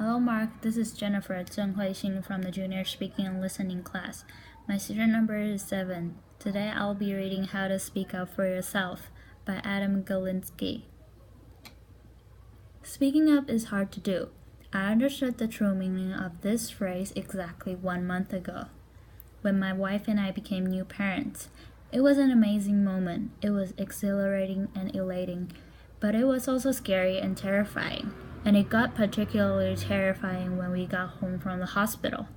Hello, Mark. This is Jennifer Xin from the Junior Speaking and Listening class. My student number is 7. Today I'll be reading How to Speak Up for Yourself by Galinsky. Speaking up is hard to do. I understood the true meaning of this phrase exactly 1 month ago, when my wife and I became new parents. It was an amazing moment. It was exhilarating and elating, but it was also scary and terrifying. And it got particularly terrifying when we got home from the hospital,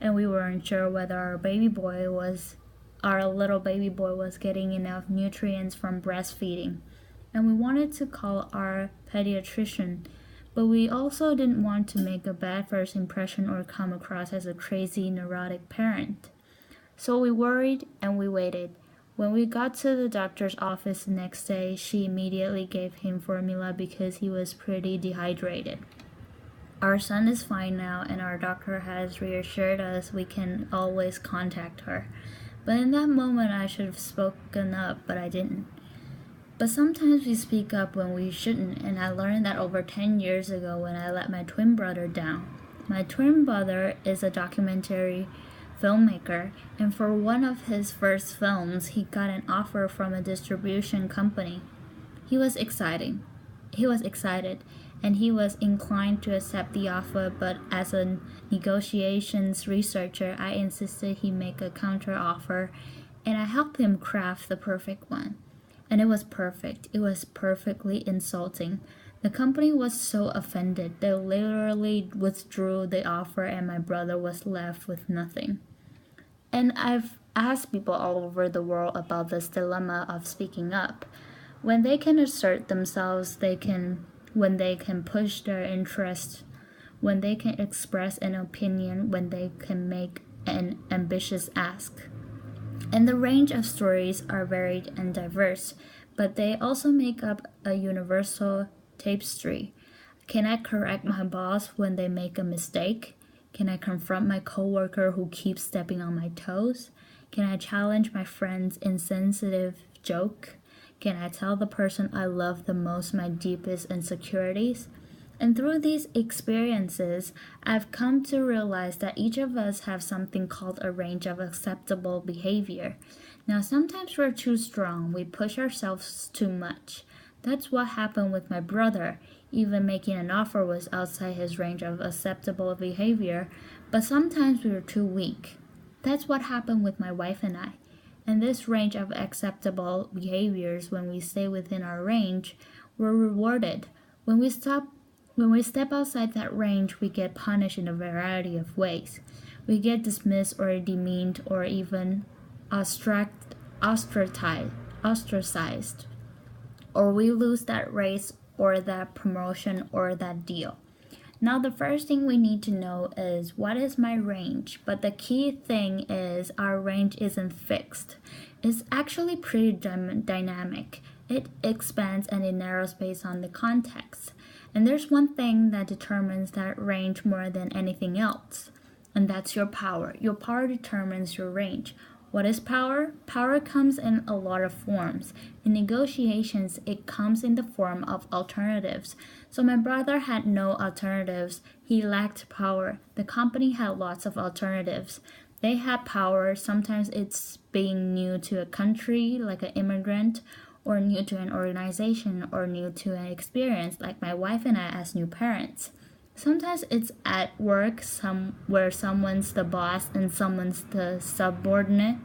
and we weren't sure whether our little baby boy was getting enough nutrients from breastfeeding. And we wanted to call our pediatrician, but we also didn't want to make a bad first impression or come across as a crazy, neurotic parent. So we worried and we waited. When we got to the doctor's office the next day, she immediately gave him formula because he was pretty dehydrated. Our son is fine now, and our doctor has reassured us we can always contact her. But in that moment, I should have spoken up, but I didn't. But sometimes we speak up when we shouldn't, and I learned that over 10 years ago when I let my twin brother down. My twin brother is a documentary filmmaker, and for one of his first films, he got an offer from a distribution company. He was excited, and he was inclined to accept the offer, but as a negotiations researcher, I insisted he make a counter offer, and I helped him craft the perfect one. And it was perfect. It was perfectly insulting. The company was so offended, they literally withdrew the offer, and my brother was left with nothing. And I've asked people all over the world about this dilemma of speaking up. When they can assert themselves, when they can push their interest, when they can express an opinion, when they can make an ambitious ask. And the range of stories are varied and diverse, but they also make up a universal tapestry. Can I correct my boss when they make a mistake? Can I confront my coworker who keeps stepping on my toes? Can I challenge my friend's insensitive joke? Can I tell the person I love the most my deepest insecurities? And through these experiences, I've come to realize that each of us have something called a range of acceptable behavior. Now, sometimes we're too strong. We push ourselves too much. That's what happened with my brother. Even making an offer was outside his range of acceptable behavior, but sometimes we were too weak. That's what happened with my wife and I. And this range of acceptable behaviors, when we stay within our range, we're rewarded. When we step outside that range, we get punished in a variety of ways. We get dismissed or demeaned or even ostracized. Or we lose that race or that promotion or that deal. Now, the first thing we need to know is, what is my range? But the key thing is our range isn't fixed. It's actually pretty dynamic. It expands and it narrows based on the context. And there's one thing that determines that range more than anything else, and that's your power. Your power determines your range. What is power? Power comes in a lot of forms. In negotiations, it comes in the form of alternatives. So my brother had no alternatives. He lacked power. The company had lots of alternatives. They had power. Sometimes it's being new to a country, like an immigrant, or new to an organization, or new to an experience, like my wife and I as new parents. Sometimes it's at work, where someone's the boss and someone's the subordinate.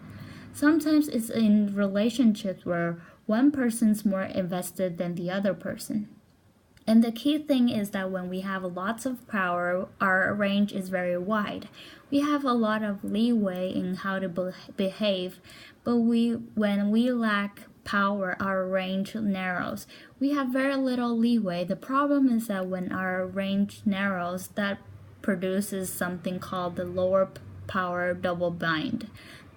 Sometimes it's in relationships where one person's more invested than the other person. And the key thing is that when we have lots of power, our range is very wide. We have a lot of leeway in how to behave, but when we lack power, our range narrows. We have very little leeway. The problem is that when our range narrows, that produces something called the lower power double bind.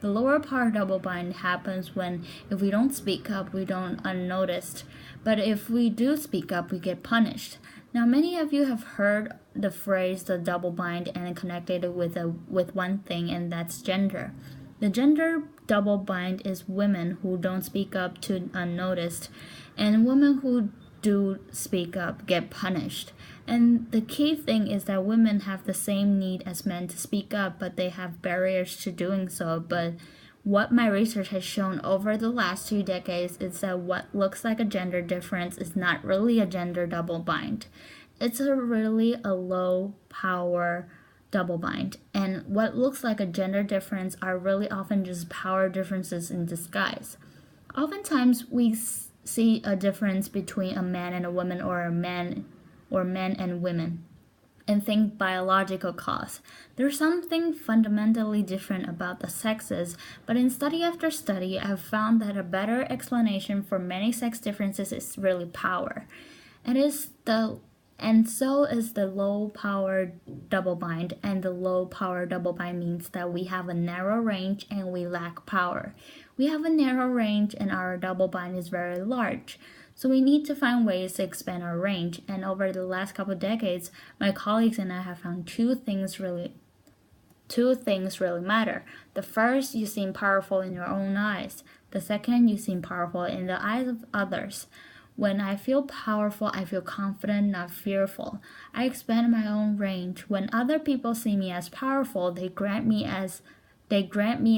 The lower power double bind happens when if we don't speak up, we don't unnoticed. But if we do speak up, we get punished. Now, many of you have heard the phrase the double bind and connected it with one thing, and that's gender. The gender double bind is women who don't speak up to unnoticed, and women who do speak up get punished. And the key thing is that women have the same need as men to speak up, but they have barriers to doing so. But what my research has shown over the last 2 decades is that what looks like a gender difference is not really a gender double bind. It's really a low power double bind. And what looks like a gender difference are really often just power differences in disguise. Oftentimes we see a difference between a man and a woman, or men and women, and think biological cause. There's something fundamentally different about the sexes, but in study after study, I've found that a better explanation for many sex differences is really power. And so is the low power double bind, and the low power double bind means that we have a narrow range and we lack power. We have a narrow range and our double bind is very large. So we need to find ways to expand our range, and over the last couple of decades, my colleagues and I have found two things really matter. The first, you seem powerful in your own eyes. The second, you seem powerful in the eyes of others. When I feel powerful, I feel confident, not fearful. I expand my own range. When other people see me as powerful, they grant me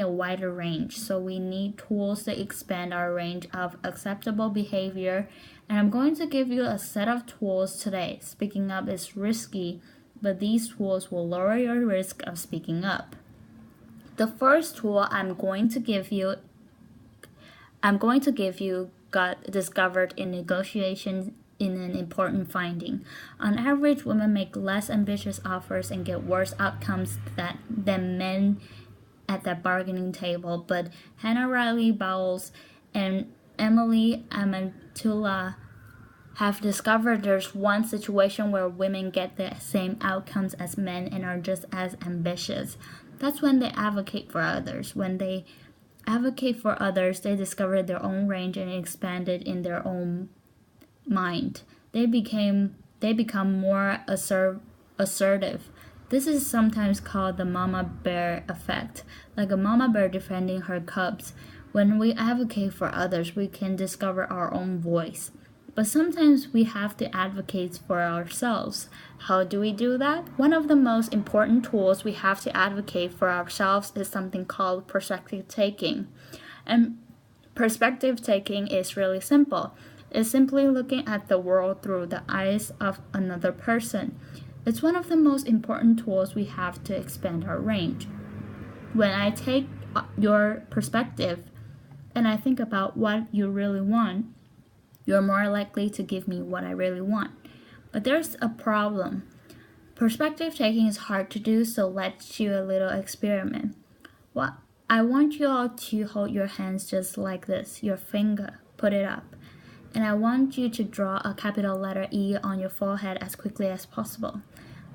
a wider range. So we need tools to expand our range of acceptable behavior. And I'm going to give you a set of tools today. Speaking up is risky, but these tools will lower your risk of speaking up. The first tool I'm going to give you got discovered in negotiations in an important finding. On average, women make less ambitious offers and get worse outcomes than men at that bargaining table. But Hannah Riley Bowles and Emily Amatullah have discovered there's one situation where women get the same outcomes as men and are just as ambitious. That's when they advocate for others. When they advocate for others, they discover their own range and expand it in their own mind. They become more assertive. This is sometimes called the mama bear effect, like a mama bear defending her cubs. When we advocate for others, we can discover our own voice. But sometimes we have to advocate for ourselves. How do we do that? One of the most important tools we have to advocate for ourselves is something called perspective taking. And perspective taking is really simple. It's simply looking at the world through the eyes of another person. It's one of the most important tools we have to expand our range. When I take your perspective and I think about what you really want, you're more likely to give me what I really want. But there's a problem. Perspective taking is hard to do, so let's do a little experiment. Well, I want you all to hold your hands just like this, your finger, put it up. And I want you to draw a capital letter E on your forehead as quickly as possible.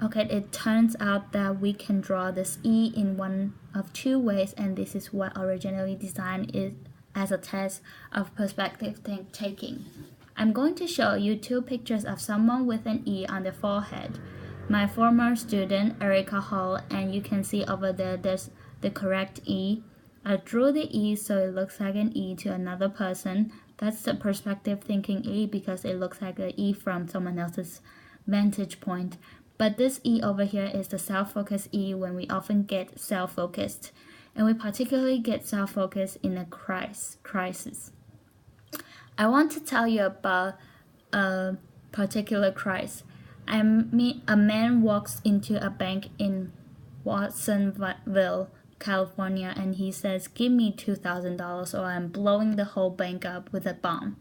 Okay, it turns out that we can draw this E in one of two ways, and this is what originally designed is as a test of perspective taking. I'm going to show you two pictures of someone with an E on their forehead. My former student, Erica Hall, and you can see over there's the correct E. I drew the E so it looks like an E to another person. That's the perspective thinking E because it looks like an E from someone else's vantage point. But this E over here is the self-focused E when we often get self-focused. And we particularly get self-focused in a crisis. I want to tell you about a particular crisis. A man walks into a bank in Watsonville, California, and he says, "Give me $2,000 or I'm blowing the whole bank up with a bomb."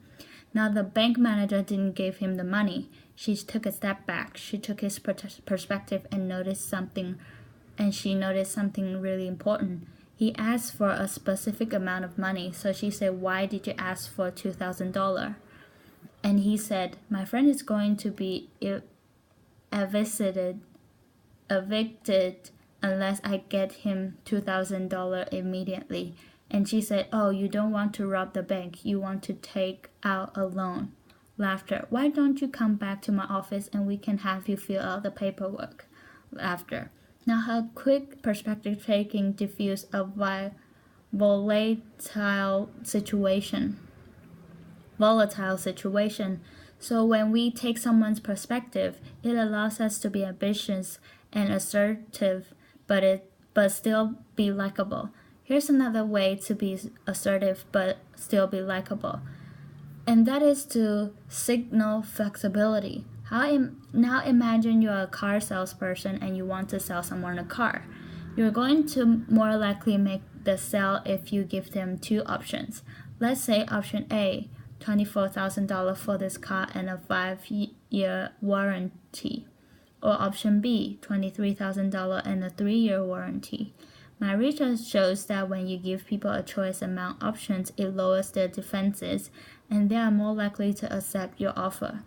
Now, the bank manager didn't give him the money. She took a step back. She took his perspective and she noticed something really important. He asked for a specific amount of money, so she said, "Why did you ask for $2,000? And he said, "My friend is going to be evicted unless I get him $2,000 immediately." And she said, "Oh, you don't want to rob the bank. You want to take out a loan." Laughter. "Why don't you come back to my office and we can have you fill out the paperwork?" Laughter. Now, her quick perspective taking diffused a volatile situation. So when we take someone's perspective, it allows us to be ambitious and assertive, but still be likable. Here's another way to be assertive but still be likable, and that is to signal flexibility. Now imagine you're a car salesperson and you want to sell someone a car. You're going to more likely make the sale if you give them two options. Let's say option A, $24,000 for this car and a 5-year warranty. Or option B, $23,000 and a 3-year warranty. My research shows that when you give people a choice among options, it lowers their defenses and they are more likely to accept your offer.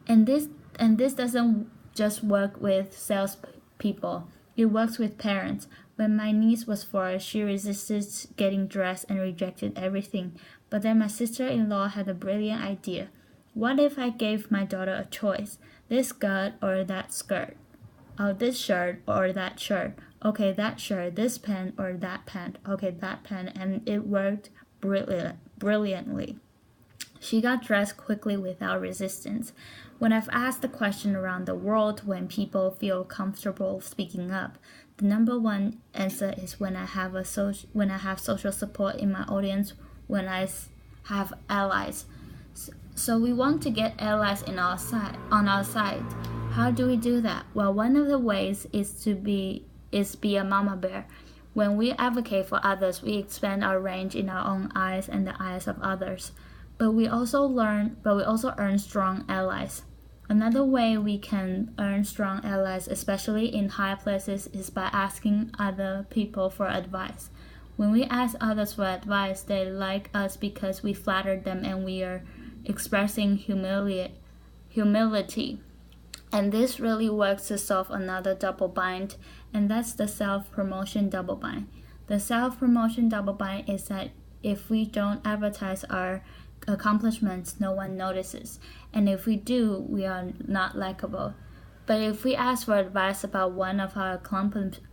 And this doesn't just work with salespeople. It works with parents. When my niece was 4, she resisted getting dressed and rejected everything. But then my sister-in-law had a brilliant idea. What if I gave my daughter a choice? This skirt or that skirt? Oh, this shirt or that shirt? Okay, that shirt. This pen or that pen? Okay, that pen. And it worked brilliantly. She got dressed quickly without resistance. When I've asked the question around the world when people feel comfortable speaking up, the number one answer is when I have social support in my audience, when I have allies. So we want to get allies on our side. How do we do that? Well, one of the ways is be a mama bear. When we advocate for others, we expand our range in our own eyes and the eyes of others. But we also earn strong allies. Another way we can earn strong allies, especially in high places, is by asking other people for advice. When we ask others for advice, they like us because we flattered them and we are expressing humility. And this really works to solve another double bind, and that's the self-promotion double bind. The self-promotion double bind is that if we don't advertise our accomplishments, no one notices. And if we do, we are not likable. But if we ask for advice about one of our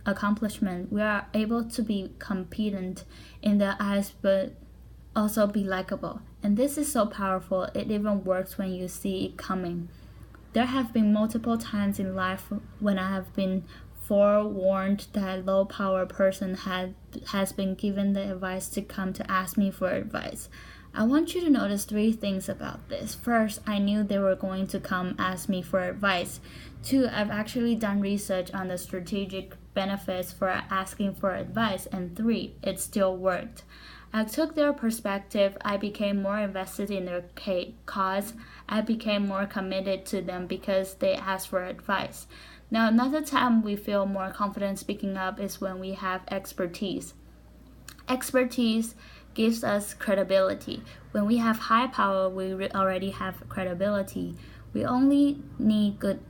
accomplishments, we are able to be competent in their eyes, but also be likable. And this is so powerful, it even works when you see it coming. There have been multiple times in life when I have been forewarned that a low-power person has been given the advice to come to ask me for advice. I want you to notice 3 things about this. First, I knew they were going to come ask me for advice. 2, I've actually done research on the strategic benefits for asking for advice. And 3, it still worked. I took their perspective, I became more invested in their cause, I became more committed to them because they asked for advice. Now, another time we feel more confident speaking up is when we have expertise. Expertise gives us credibility. When we have high power, we already have credibility. We only need good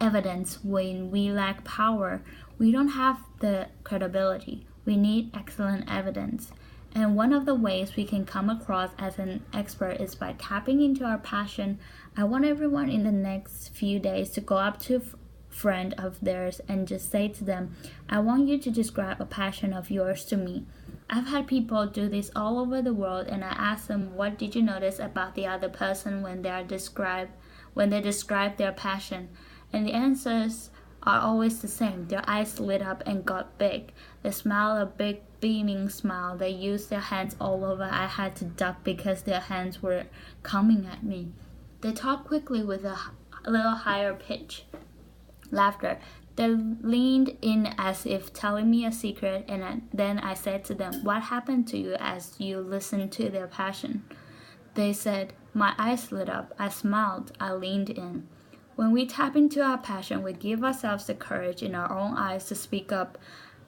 evidence. When we lack power, we don't have the credibility. We need excellent evidence. And one of the ways we can come across as an expert is by tapping into our passion. I want everyone in the next few days to go up to a friend of theirs and just say to them, I want you to describe a passion of yours to me. I've had people do this all over the world, and I ask them, what did you notice about the other person when they describe their passion? And the answers are always the same. Their eyes lit up and got big. They smiled a big beaming smile. They used their hands all over. I had to duck because their hands were coming at me. They talked quickly with a little higher pitch. Laughter. They leaned in as if telling me a secret, and then I said to them, what happened to you as you listened to their passion? They said, my eyes lit up. I smiled. I leaned in. When we tap into our passion, we give ourselves the courage in our own eyes to speak up,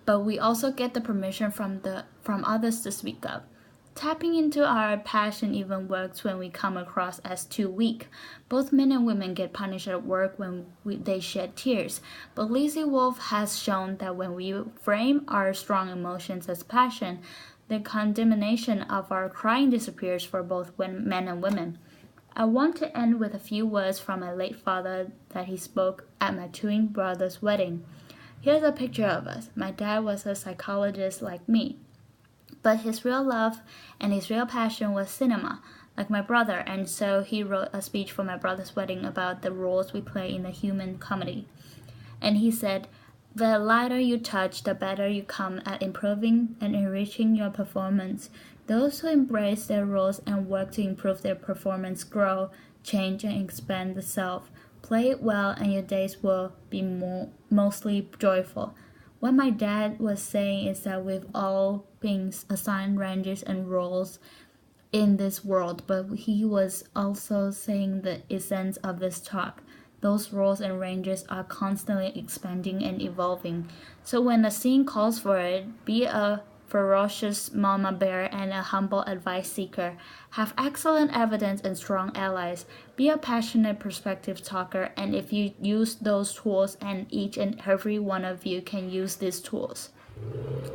but we also get the permission from others to speak up. Tapping into our passion even works when we come across as too weak. Both men and women get punished at work when they shed tears, but Lizzie Wolfe has shown that when we frame our strong emotions as passion, the condemnation of our crying disappears for both men and women. I want to end with a few words from my late father that he spoke at my twin brother's wedding. Here's a picture of us. My dad was a psychologist like me, but his real love and his real passion was cinema. like my brother, and so he wrote a speech for my brother's wedding about the roles we play in the human comedy. And he said, "The lighter you touch, the better you come at improving and enriching your performance. Those who embrace their roles and work to improve their performance grow, change, and expand the self. Play it well, and your days will be mostly joyful." What my dad was saying is that we've all been assigned ranges and roles in this world, but he was also saying the essence of this talk. Those roles and ranges are constantly expanding and evolving. So when the scene calls for it, be a ferocious mama bear and a humble advice seeker. Have excellent evidence and strong allies. Be a passionate perspective talker, and if you use those tools, and each and every one of you can use these tools,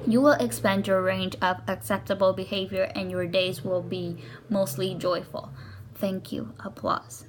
you will expand your range of acceptable behavior and your days will be mostly joyful. Thank you. Applause.